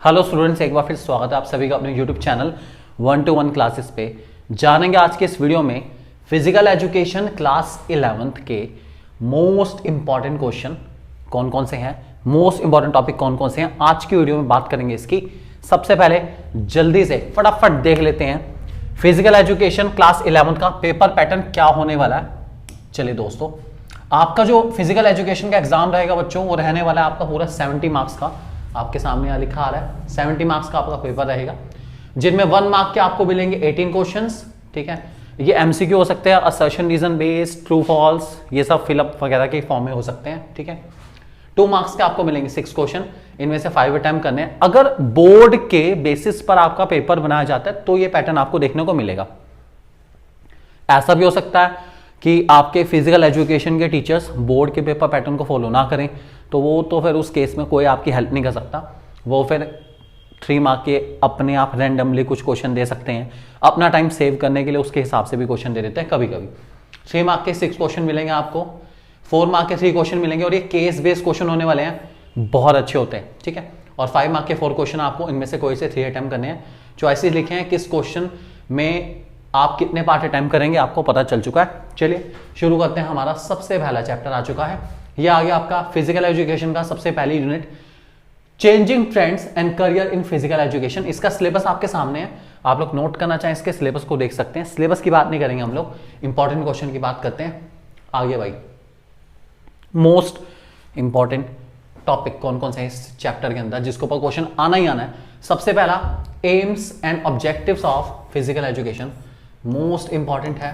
Hello students, एक बार फिर स्वागत है आप सभी का अपने यूट्यूब चैनल 1-to-1 क्लासेस पे। जानेंगे आज के इस वीडियो में फिजिकल एजुकेशन क्लास 11th के मोस्ट इंपॉर्टेंट क्वेश्चन कौन कौन से हैं, मोस्ट इंपॉर्टेंट टॉपिक कौन कौन से हैं। आज की वीडियो में बात करेंगे इसकी। सबसे पहले जल्दी से फटाफट देख लेते हैं फिजिकल एजुकेशन क्लास 11th का पेपर पैटर्न क्या होने वाला है। चलिए दोस्तों, आपका जो फिजिकल एजुकेशन का एग्जाम रहेगा बच्चों, वो रहने वाला है आपका पूरा 70 मार्क्स का। आपके सामने यहाँ लिखा आ रहा है 70 मार्क्स का आपका पेपर रहेगा, जिनमें 1 मार्क के आपको मिलेंगे 18 क्वेश्चंस। ठीक है, ये एमसीक्यू हो सकते हैं, assertion reason based, true false, ये सब फिलअप वगैरह के फॉर्म में हो सकते हैं। ठीक है, 2 मार्क्स के आपको मिलेंगे 6 क्वेश्चन, इनमें से 5 अटेम्प्ट करने हैं। अगर बोर्ड के बेसिस पर आपका पेपर बनाया जाता है तो ये पैटर्न आपको देखने को मिलेगा। ऐसा भी हो सकता है कि आपके फिजिकल एजुकेशन के टीचर्स बोर्ड के पेपर पैटर्न को फॉलो ना करें, तो वो तो फिर उस केस में कोई आपकी हेल्प नहीं कर सकता। वो फिर 3 मार्क के अपने आप रैंडमली कुछ क्वेश्चन दे सकते हैं, अपना टाइम सेव करने के लिए उसके हिसाब से भी क्वेश्चन दे देते हैं कभी कभी। 3 मार्क के 6 क्वेश्चन मिलेंगे आपको, 4 मार्क के 3 क्वेश्चन मिलेंगे, और ये केस बेस्ड क्वेश्चन होने वाले हैं, बहुत अच्छे होते हैं। ठीक है, और 5 मार्क के 4 क्वेश्चन आपको इनमें से कोई से 3 अटेम्प्ट करने हैं। चॉइसेस लिखे हैं, किस क्वेश्चन में आप कितने पार्ट अटेम्प्ट करेंगे आपको पता चल चुका है। चलिए शुरू करते हैं। हमारा सबसे पहला चैप्टर आ चुका है, यह आ गया आपका फिजिकल एजुकेशन का सबसे पहली unit, changing trends and career in physical education. इसका सिलेबस आपके सामने है, आप लोग नोट करना चाहें इसके सिलेबस को देख सकते हैं। सिलेबस की बात नहीं करेंगे हम लोग, इंपॉर्टेंट क्वेश्चन की बात करते हैं। आगे भाई, मोस्ट इंपॉर्टेंट टॉपिक कौन कौन से हैं इस चैप्टर के अंदर जिसके ऊपर क्वेश्चन आना ही आना है। सबसे पहला, AIIMS and objectives of physical education, most important है।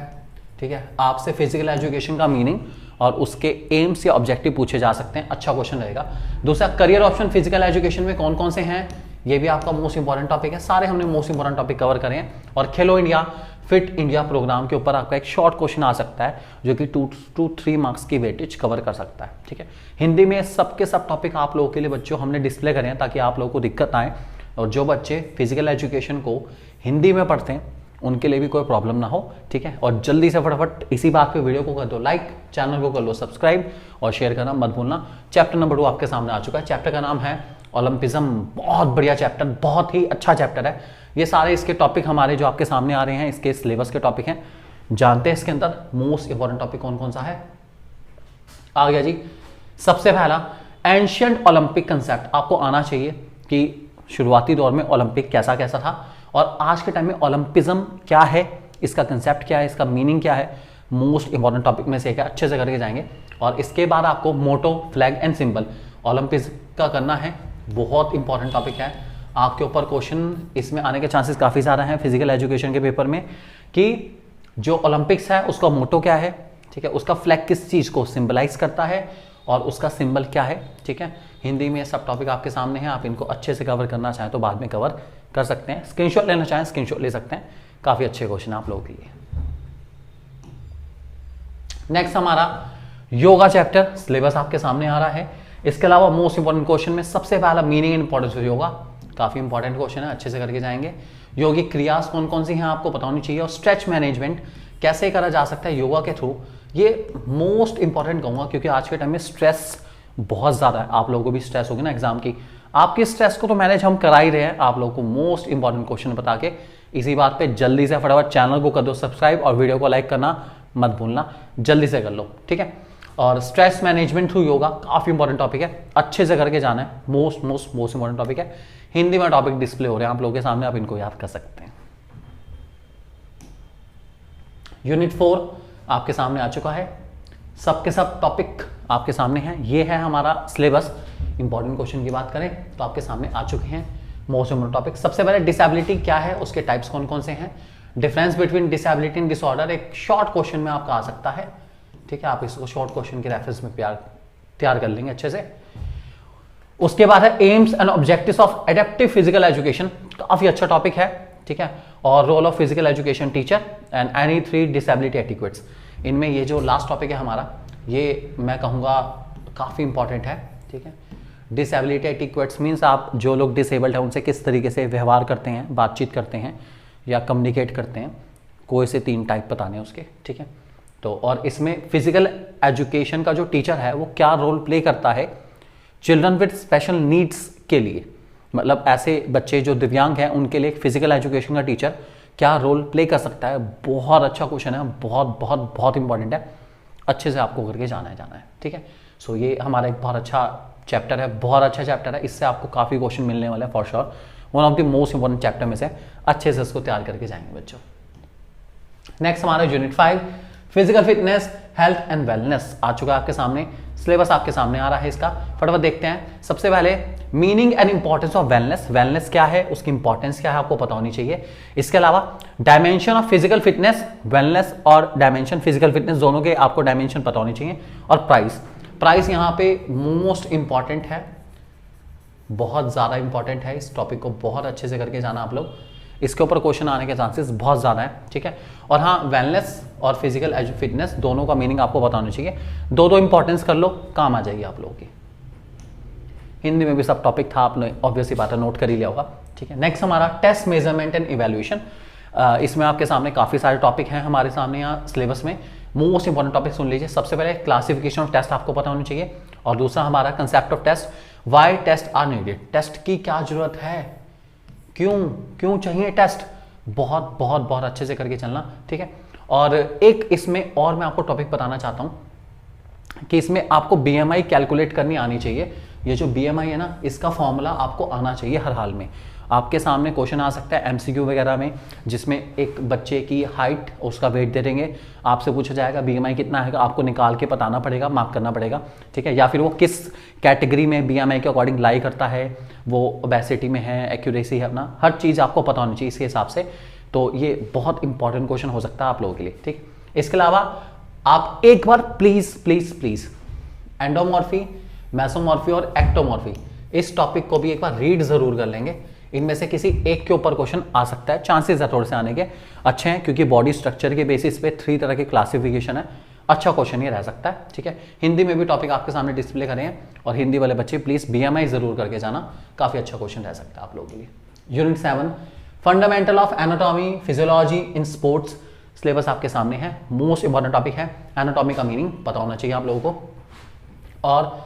ठीक है, आपसे फिजिकल एजुकेशन का मीनिंग और उसके एम्स या ऑब्जेक्टिव पूछे जा सकते हैं, अच्छा क्वेश्चन रहेगा। दूसरा, करियर ऑप्शन फिजिकल एजुकेशन में कौन कौन से हैं, ये भी आपका मोस्ट इंपॉर्टेंट टॉपिक है। सारे हमने मोस्ट इंपॉर्टेंट टॉपिक कवर करे हैं। और खेलो इंडिया फिट इंडिया प्रोग्राम के ऊपर आपका एक शॉर्ट क्वेश्चन आ सकता है जो कि 2 to 3 मार्क्स की वेटेज कवर कर सकता है। ठीक है, हिंदी में सबके सब टॉपिक आप लोगों के लिए बच्चों हमने डिस्प्ले करे हैं ताकि आप लोगों को दिक्कत आए, और जो बच्चे फिजिकल एजुकेशन को हिंदी में पढ़ते हैं उनके लिए भी कोई प्रॉब्लम ना हो। ठीक है, और जल्दी से फटाफट इसी बात पे वीडियो को कर दो लाइक, चैनल को कर लो सब्सक्राइब और शेयर करना मत भूलना। चैप्टर नंबर 2 आपके सामने आ चुका है। चैप्टर का नाम है ओलंपिज्म, बहुत बढ़िया चैप्टर, बहुत ही अच्छा चैप्टर है। ये सारे इसके टॉपिक हमारे जो आपके सामने आ रहे हैं इसके सिलेबस के टॉपिक हैं। जानते हैं इसके अंदर मोस्ट इंपॉर्टेंट टॉपिक कौन कौन सा है। आ गया जी, सबसे पहला एंशिएंट ओलंपिक कंसेप्ट। आपको आना चाहिए कि शुरुआती दौर में ओलंपिक कैसा कैसा था और आज के टाइम में ओलंपिज्म क्या है, इसका कंसेप्ट क्या है, इसका मीनिंग क्या है। मोस्ट इंपॉर्टेंट टॉपिक में से एक है, अच्छे से करके जाएंगे। और इसके बाद आपको मोटो, फ्लैग एंड सिंबल ओलंपिक्स का करना है, बहुत इंपॉर्टेंट टॉपिक है। आपके ऊपर क्वेश्चन इसमें आने के चांसेस काफ़ी ज़्यादा हैं फिजिकल एजुकेशन के पेपर में, कि जो ओलंपिक्स है उसका मोटो क्या है, ठीक है, उसका फ्लैग किस चीज़ को सिंबलाइज करता है और उसका सिंबल क्या है। ठीक है, हिंदी में सब टॉपिक आपके सामने हैं, आप इनको अच्छे से कवर करना चाहें तो बाद में कवर कर सकते हैं। स्क्रीनशॉट लेना चाहें स्क्रीनशॉट ले सकते हैं, काफ़ी अच्छे क्वेश्चन आप लोगों के लिए। नेक्स्ट हमारा योगा चैप्टर, सिलेबस आपके सामने आ रहा है। इसके अलावा मोस्ट इंपॉर्टेंट क्वेश्चन में सबसे पहला meaning and importance of yoga, काफ़ी इंपॉर्टेंट क्वेश्चन है, अच्छे से करके जाएंगे। योगिक क्रियास कौन कौन सी हैं आपको पता होनी चाहिए, और स्ट्रेच मैनेजमेंट कैसे करा जा सकता है योगा के थ्रू, ये मोस्ट इंपॉर्टेंट कहूँगा क्योंकि आज के टाइम में स्ट्रेस बहुत ज़्यादा है। आप लोगों को भी स्ट्रेस होगी ना एग्जाम की, आपकी स्ट्रेस को तो मैनेज हम करा ही रहे हैं आप लोगों को मोस्ट इंपॉर्टेंट क्वेश्चन बता के। इसी बात पे जल्दी से फटाफट चैनल को कर दो सब्सक्राइब और वीडियो को लाइक करना मत भूलना, जल्दी से कर लो। ठीक है, और स्ट्रेस मैनेजमेंट थ्रू योगा काफ़ी इंपॉर्टेंट टॉपिक है, अच्छे से करके जाना है, मोस्ट इंपॉर्टेंट टॉपिक है। हिंदी में टॉपिक डिस्प्ले हो रहे हैं आप लोगों के सामने, आप इनको याद कर सकते हैं। यूनिट 4 आपके सामने आ चुका है, सबके सब टॉपिक आपके सामने हैं। ये है हमारा सिलेबस। इंपॉर्टेंट क्वेश्चन की बात करें तो आपके सामने आ चुके हैं मोस्ट इंपॉर्टेंट टॉपिक। सबसे पहले डिसेबिलिटी क्या है, उसके टाइप्स कौन कौन से हैं, difference between disability and disorder, एक शॉर्ट क्वेश्चन में आपका आ सकता है। ठीक है, आप इसको शॉर्ट क्वेश्चन के रेफरेंस में तैयार कर लेंगे अच्छे से। उसके बाद है aims and objectives of adaptive physical education, काफी अच्छा टॉपिक है। ठीक है, और role of physical education teacher and any 3 disability etiquettes. इनमें ये जो लास्ट टॉपिक है हमारा, ये मैं कहूँगा काफ़ी इंपॉर्टेंट है। ठीक है, डिसेबिलिटी एटिक्वेट्स मीन्स आप जो लोग डिसेबल्ड हैं उनसे किस तरीके से व्यवहार करते हैं, बातचीत करते हैं या कम्युनिकेट करते हैं, कोई से 3 टाइप बताने उसके। ठीक है, तो और इसमें फिजिकल एजुकेशन का जो टीचर है वो क्या रोल प्ले करता है चिल्ड्रन विद स्पेशल नीड्स के लिए, मतलब ऐसे बच्चे जो दिव्यांग हैं उनके लिए फिजिकल एजुकेशन का टीचर क्या रोल प्ले कर सकता है, बहुत अच्छा क्वेश्चन है, बहुत बहुत बहुत इंपॉर्टेंट है, अच्छे से आपको करके जाना है, ठीक है। सो ये हमारा एक बहुत अच्छा चैप्टर है, बहुत अच्छा चैप्टर है, इससे आपको काफ़ी क्वेश्चन मिलने वाले हैं for sure. One of the most important chapter में से अच्छे से इसको तैयार करके जाएंगे बच्चों। नेक्स्ट हमारा unit 5 physical fitness health and wellness आ चुका है आपके सामने, सिलेबस आपके सामने आ रहा है इसका, फटाफट देखते हैं। सबसे पहले meaning and importance of wellness, wellness क्या है, उसकी इंपॉर्टेंस क्या है आपको पता होनी चाहिए। इसके अलावा dimension of physical fitness, wellness और डायमेंशन फिजिकल फिटनेस दोनों के आपको डायमेंशन पता होनी चाहिए। और प्राइस, प्राइस यहाँ पे मोस्ट इंपॉर्टेंट है, बहुत ज़्यादा इंपॉर्टेंट है, इस टॉपिक को बहुत अच्छे से करके जाना आप लोग, इसके ऊपर क्वेश्चन आने के चांसेस बहुत ज़्यादा है, ठीक है। और हाँ, वेलनेस और फिजिकल फिटनेस दोनों का मीनिंग आपको पता होना चाहिए, दो इंपॉर्टेंस कर लो, काम आ जाएगी आप लोगों की। हिंदी में भी सब टॉपिक था, आपने ऑब्वियसली बात है नोट कर ही लिया होगा, ठीक है। नेक्स्ट हमारा टेस्ट मेजरमेंट एंड इवैल्यूएशन, इसमें आपके सामने काफ़ी सारे टॉपिक हैं हमारे सामने यहाँ सिलेबस में, मोस्ट इंपॉर्टेंट टॉपिक सुन लीजिए। सबसे पहले क्लासिफिकेशन ऑफ टेस्ट आपको पता होनी चाहिए, और दूसरा हमारा concept of test, why test are needed, test की क्या जरूरत है, क्यों चाहिए टेस्ट, बहुत बहुत बहुत अच्छे से करके चलना, ठीक है। और एक इसमें और मैं आपको टॉपिक बताना चाहता हूं कि इसमें आपको बीएमआई कैलकुलेट करनी आनी चाहिए। ये जो बीएमआई है ना, इसका फॉर्मूला आपको आना चाहिए हर हाल में। आपके सामने क्वेश्चन आ सकता है एमसीक्यू वगैरह में, जिसमें एक बच्चे की हाइट, उसका वेट दे देंगे, आपसे पूछा जाएगा बीएमआई कितना है, आपको निकाल के बताना पड़ेगा, मार्क करना पड़ेगा, ठीक है। या फिर वो किस कैटेगरी में बीएमआई के अकॉर्डिंग लाई करता है, वो ओबेसिटी में है, एक्यूरेसी है, अपना हर चीज़ आपको पता होनी चाहिए इसके हिसाब से। तो ये बहुत इंपॉर्टेंट क्वेश्चन हो सकता है आप लोगों के लिए, ठीक। इसके अलावा आप एक बार प्लीज प्लीज प्लीज एंडोमॉर्फी, मेसोमॉर्फी और एक्टोमॉर्फी, इस टॉपिक को भी एक बार रीड जरूर कर लेंगे। इनमें से किसी एक के ऊपर क्वेश्चन आ सकता है, चांसेस है थोड़े से आने के अच्छे हैं, क्योंकि बॉडी स्ट्रक्चर के बेसिस पे 3 तरह के क्लासिफिकेशन है, अच्छा क्वेश्चन ये रह सकता है, ठीक है। हिंदी में भी टॉपिक आपके सामने डिस्प्ले करें हैं, और हिंदी वाले बच्चे प्लीज बीएमआई जरूर करके जाना, काफी अच्छा क्वेश्चन रह सकता है आप लोगों के लिए। Unit 7 fundamental of anatomy physiology in sports, syllabus आपके सामने है, मोस्ट इंपॉर्टेंट टॉपिक है, एनाटॉमी का मीनिंग पता होना चाहिए आप लोगों को। और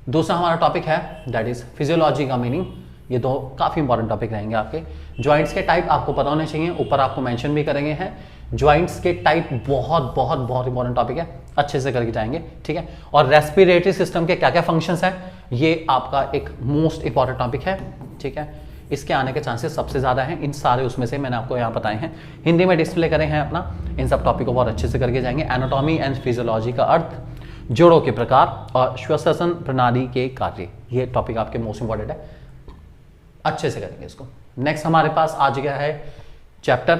दूसरा हमारा टॉपिक है दैट इज फिजियोलॉजी का मीनिंग, ये दो काफी इंपॉर्टेंट टॉपिक रहेंगे आपके। ज्वाइंट्स के टाइप आपको पता होने चाहिए, ऊपर आपको मेंशन भी करेंगे हैं, ज्वाइंट्स के टाइप बहुत बहुत बहुत इंपॉर्टेंट टॉपिक है, अच्छे से करके जाएंगे, ठीक है। और रेस्पिरेटरी सिस्टम के क्या क्या फंक्शंस हैं, ये आपका एक मोस्ट इंपॉर्टेंट टॉपिक है, ठीक है। इसके आने के चांसेस सबसे ज्यादा हैं, इन सारे उसमें से मैंने आपको यहाँ बताए हैं, हिंदी में डिस्प्ले करे हैं अपना, इन सब टॉपिक को बहुत अच्छे से करके जाएंगे। एनाटॉमी एंड फिजियोलॉजी का अर्थ, जोड़ों के प्रकार और श्वसन प्रणाली के कार्य, ये टॉपिक आपके मोस्ट इंपॉर्टेंट है, अच्छे से करेंगे इसको। नेक्स्ट हमारे पास आज गया है chapter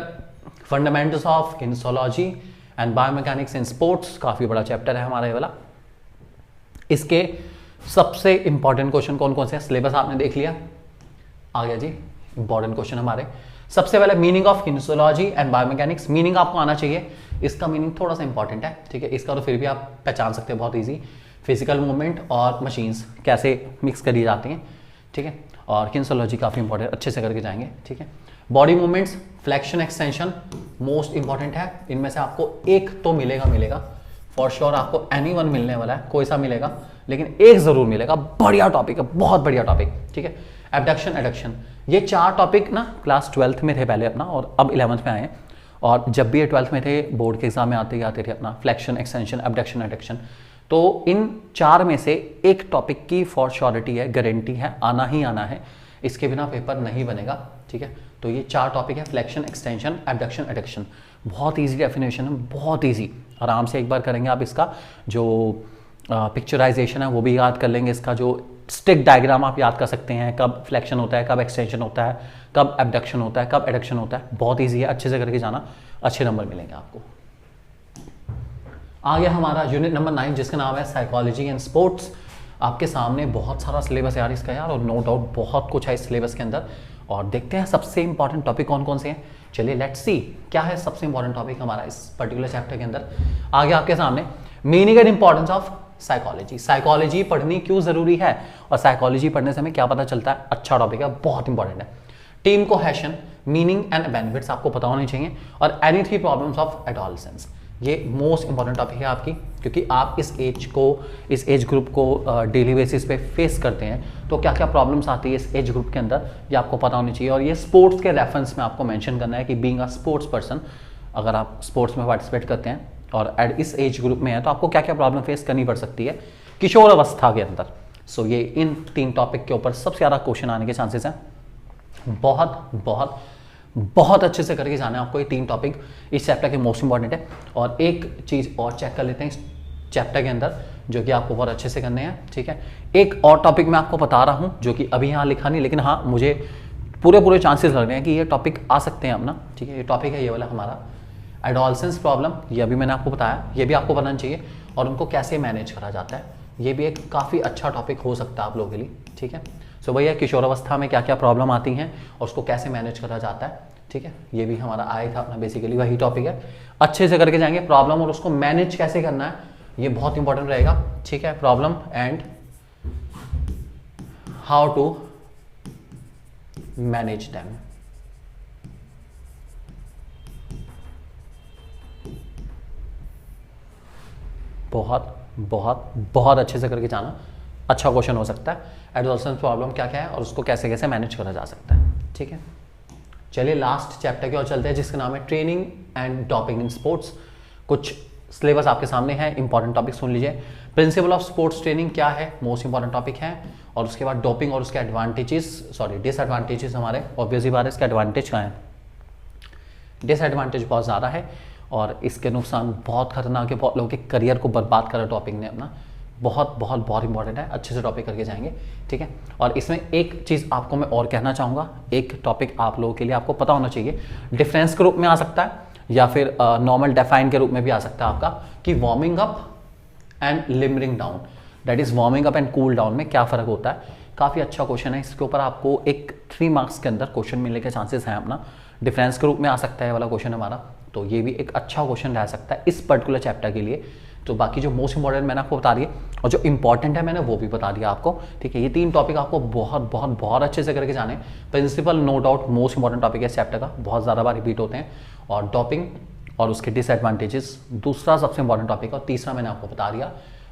fundamentals of kinesiology and biomechanics in sports, काफी बड़ा चैप्टर है हमारे वाला। इसके सबसे इंपॉर्टेंट क्वेश्चन कौन कौन से हैं, सिलेबस आपने देख लिया, आ गया जी इंपॉर्टेंट क्वेश्चन हमारे। सबसे पहले meaning of kinesiology and biomechanics, meaning आपको आना चाहिए, इसका मीनिंग थोड़ा सा इंपॉर्टेंट है, ठीक है। इसका तो फिर भी आप पहचान सकते हैं बहुत ईजी, फिजिकल मूवमेंट और मशीन्स कैसे मिक्स करी जाती हैं, ठीक है। और किनेसियोलॉजी काफी इंपॉर्टेंट, अच्छे से करके जाएंगे, ठीक है। Body movements, flexion extension most important है, इनमें से आपको एक तो मिलेगा फॉर श्योर, आपको एनीवन मिलने वाला है, कोई सा मिलेगा, लेकिन एक जरूर मिलेगा, बढ़िया टॉपिक है, बहुत बढ़िया टॉपिक, ठीक है। एबडक्शन एडक्शन, ये 4 टॉपिक ना क्लास 12th में थे पहले अपना, और अब 11th में आए, और जब भी ये 12th में थे बोर्ड के एग्जाम में आते थे अपना फ्लेक्शन एक्सटेंशन एबडक्शन एडक्शन। तो इन 4 में से एक टॉपिक की फॉर श्योरिटी है, गारंटी है, आना ही आना है, इसके बिना पेपर नहीं बनेगा, ठीक है। तो ये 4 टॉपिक है, फ्लेक्शन एक्सटेंशन एबडक्शन एडक्शन, बहुत ईजी डेफिनेशन है, बहुत ईजी, आराम से एक बार करेंगे आप। इसका जो पिक्चराइजेशन है वो भी याद कर लेंगे, इसका जो स्टिक डायग्राम आप याद कर सकते हैं, कब फ्लेक्शन होता है, कब एक्सटेंशन होता है, कब एबडक्शन होता है, कब एडक्शन होता है, बहुत ईजी है, अच्छे से करके जाना, अच्छे नंबर मिलेंगे आपको। आ गया हमारा यूनिट नंबर 9 जिसका नाम है साइकोलॉजी एंड स्पोर्ट्स। आपके सामने बहुत सारा सिलेबस है यार इसका यार, और नो डाउट बहुत कुछ है इस सिलेबस के अंदर, और देखते हैं सबसे इंपॉर्टेंट टॉपिक कौन कौन से हैं। चलिए लेट्स सी क्या है सबसे इंपॉर्टेंट टॉपिक हमारा इस पर्टिकुलर चैप्टर के अंदर। आ गया आपके सामने meaning and importance of psychology, psychology पढ़नी क्यों जरूरी है, और साइकोलॉजी पढ़ने से हमें क्या पता चलता है, अच्छा टॉपिक है, बहुत इंपॉर्टेंट है। Team cohesion, meaning and benefits आपको पता होने चाहिए, और एनी 3 प्रॉब्लम्स ऑफ एडोलसेंस, ये मोस्ट इंपॉर्टेंट टॉपिक है आपकी, क्योंकि आप इस एज ग्रुप को डेली बेसिस पे फेस करते हैं, तो क्या क्या प्रॉब्लम्स आती है इस एज ग्रुप के अंदर ये आपको पता होनी चाहिए। और ये स्पोर्ट्स के रेफरेंस में आपको मेंशन करना है कि बीइंग अ स्पोर्ट्स पर्सन, अगर आप स्पोर्ट्स में पार्टिसिपेट करते हैं और इस एज ग्रुप में है तो आपको क्या क्या प्रॉब्लम फेस करनी पड़ सकती है किशोर अवस्था के अंदर। सो ये इन 3 टॉपिक के ऊपर सबसे ज़्यादा क्वेश्चन आने के चांसेस हैं। बहुत बहुत बहुत अच्छे से करके जाना है आपको, ये 3 टॉपिक इस चैप्टर के मोस्ट इंपॉर्टेंट है। और एक चीज़ और चेक कर लेते हैं इस चैप्टर के अंदर जो कि आपको बहुत अच्छे से करने हैं, ठीक है। एक और टॉपिक मैं आपको बता रहा हूँ जो कि अभी यहाँ लिखा नहीं, लेकिन हाँ मुझे पूरे चांसेस लग रहे हैं कि ये टॉपिक आ सकते हैं अपना, ठीक है। ये टॉपिक है ये वाला हमारा एडोलसेंस प्रॉब्लम, ये अभी मैंने आपको बताया, ये भी आपको बताना चाहिए। और उनको कैसे मैनेज करा जाता है, ये भी एक काफ़ी अच्छा टॉपिक हो सकता है आप लोगों के लिए, ठीक है। सो भैया किशोरावस्था में क्या क्या प्रॉब्लम आती हैं और उसको कैसे मैनेज करा जाता है, ठीक है। ये भी हमारा आया था अपना, बेसिकली वही टॉपिक है। अच्छे से करके जाएंगे प्रॉब्लम और उसको मैनेज कैसे करना है, ये बहुत इंपॉर्टेंट रहेगा, ठीक है। Problem and how to manage them. बहुत बहुत बहुत अच्छे से करके जाना, अच्छा क्वेश्चन हो सकता है। एडोलसेंस प्रॉब्लम क्या क्या है और उसको कैसे कैसे मैनेज करा जा सकता है, ठीक है। चलिए लास्ट चैप्टर की ओर चलते हैं जिसका नाम है training and doping in sports. कुछ सिलेबस आपके सामने है, इंपॉर्टेंट टॉपिक सुन लीजिए। प्रिंसिपल ऑफ स्पोर्ट्स ट्रेनिंग क्या है, मोस्ट इंपॉर्टेंट टॉपिक है। और उसके बाद डोपिंग और उसके डिसएडवांटेजेस हमारे ऑब्वियसली बात है। इसके एडवांटेज क्या है, डिसएडवांटेज बहुत ज़्यादा है और इसके नुकसान बहुत खतरनाक है, बहुत लोगों के करियर को बर्बाद करा टॉपिक ने अपना। बहुत बहुत बहुत इंपॉर्टेंट है, अच्छे से टॉपिक करके जाएंगे, ठीक है। और इसमें एक चीज़ आपको मैं और कहना चाहूँगा, एक टॉपिक आप लोगों के लिए आपको पता होना चाहिए, डिफरेंस के रूप में आ सकता है या फिर नॉर्मल डेफाइन के रूप में भी आ सकता है आपका, कि warming up and limbering down, that is warming up and cool down में क्या फ़र्क होता है। काफ़ी अच्छा क्वेश्चन है, इसके ऊपर आपको एक 3 मार्क्स के अंदर क्वेश्चन मिलने के चांसेस हैं अपना। डिफरेंस के रूप में आ सकता है वाला क्वेश्चन हमारा, तो ये भी एक अच्छा क्वेश्चन रह सकता है इस पर्टिकुलर चैप्टर के लिए। तो बाकी जो मोस्ट इंपॉर्टेंट मैंने आपको बता दिया और जो इंपॉर्टेंट है मैंने वो भी बता दिया आपको, ठीक है। ये 3 टॉपिक आपको बहुत बहुत बहुत अच्छे से करके जाने। Principle no doubt most important topic है इस चैप्टर का, बहुत ज़्यादा बार रिपीट होते हैं। और डोपिंग और उसके डिसएडवांटेजेस दूसरा सबसे इंपॉर्टेंट टॉपिक है। और तीसरा मैंने आपको बता दिया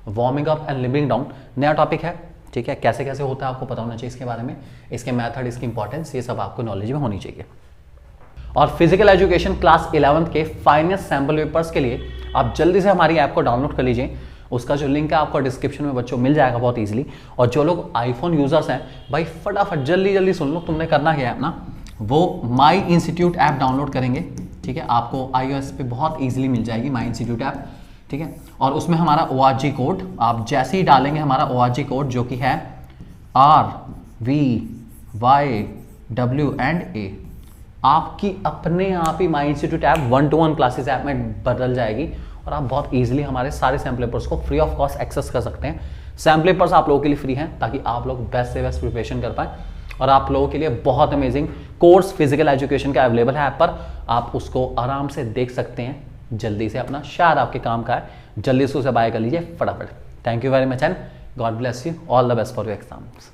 warming up and limbering down, नया टॉपिक है, ठीक है। कैसे कैसे होता है आपको पता होना चाहिए इसके बारे में, इसके मेथड, इसकी इंपॉर्टेंस, ये सब आपको नॉलेज में होनी चाहिए। और फिजिकल एजुकेशन क्लास 11th के फाइनेस्ट सैम्पल पेपर्स के लिए आप जल्दी से हमारी ऐप को डाउनलोड कर लीजिए। उसका जो लिंक है आपको डिस्क्रिप्शन में बच्चों मिल जाएगा बहुत इजीली। और जो लोग आईफोन यूजर्स हैं भाई फटाफट जल्दी जल्दी सुन लो, तुमने करना क्या है अपना, वो माई इंस्टीट्यूट ऐप डाउनलोड करेंगे, ठीक है। आपको iOS पे बहुत ईजिली मिल जाएगी माई इंस्टीट्यूट ऐप, ठीक है। और उसमें हमारा ORG कोड आप जैसे ही डालेंगे, हमारा ORG कोड जो कि है RVYW&A, आपकी अपने आप ही my institute app 1-to-1 classes app में बदल जाएगी और आप बहुत इजीली हमारे सारे सैम्पल पेपर्स को फ्री ऑफ कॉस्ट एक्सेस कर सकते हैं। सैम्पल पेपर्स आप लोगों के लिए फ्री हैं ताकि आप लोग बेस्ट से बेस्ट प्रिपरेशन कर पाएं। और आप लोगों के लिए बहुत अमेजिंग कोर्स फिजिकल एजुकेशन का अवेलेबल है ऐप पर, आप उसको आराम से देख सकते हैं जल्दी से, अपना शायद आपके काम का है, जल्दी से उसे बाय कर लीजिए फटाफट। Thank you very much and God bless you, all the best for your exams.